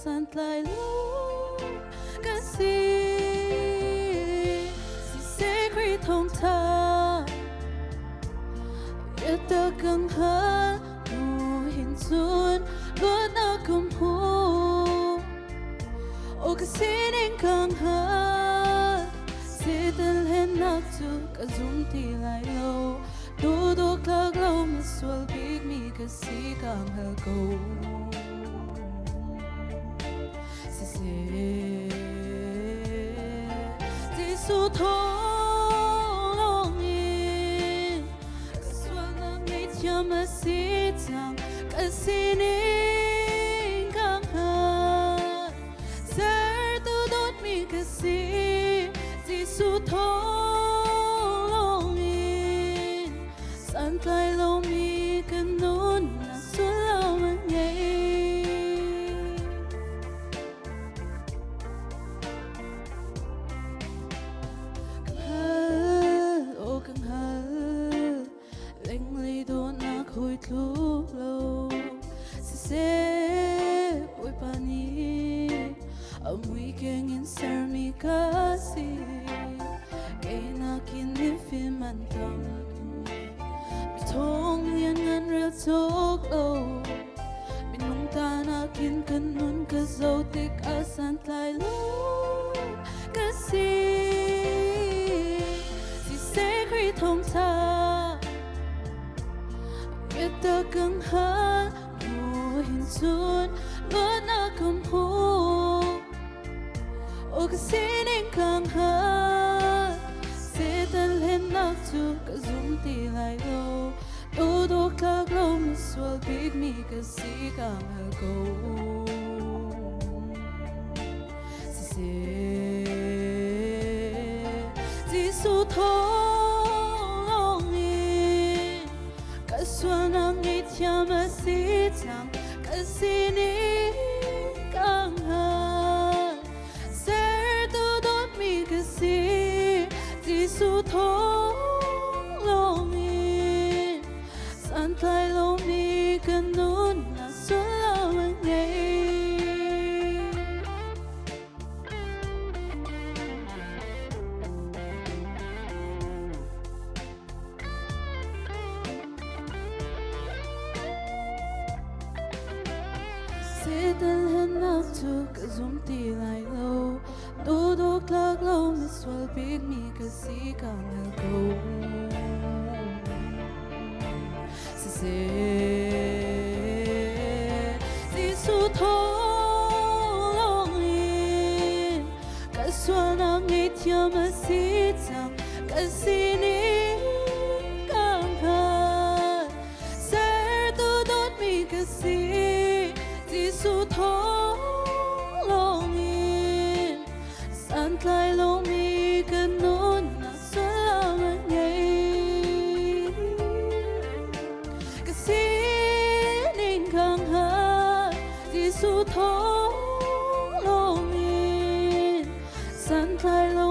Santlai lo kasi si secret hong ta yata kang ha mo hinsun luat na kum ho o kasi ning kang ha sital hen nak tu kazum ti lai lo todo klag lo maswal big mi kasi kang hal ko su thong long in kaswal na ngay tiam si tang kasi ning kang ha sir tu dot mi kasi si su thong long in Santlai lo mi kanun na sulaman ngay Lúc lâu sẽ bồi pani âm weekend in sermi kasi kay nakin ni phim man tâm bitong lian ngan real talk lo binung ta nakin kanun kazaw tik asan tlay lo kasi si secret hong ta yata kang ha mo hinsun luat na kum ho o kasi ning kang ha sital hen nak tu kazum ti lai lo todo klag lo maswal big mi kasi kang hal ko si su thong kaswal na ngay tiam si tang kasi ning kang ha sir tu dot mi kasi si su thong long in Santlai lo mi kanun na sulaman ngay sital hen nak tu kazum ti lai lo todo klag lo maswal big mi kasi kang hal ko si su thong long in kaswal na ngay tiam si tang kasi ning kang ha sir tu dot mi kasi si su thong long in Santlai lo mi kanun na sulaman ngay kasi ning kang ha si su thong long in Santlai lo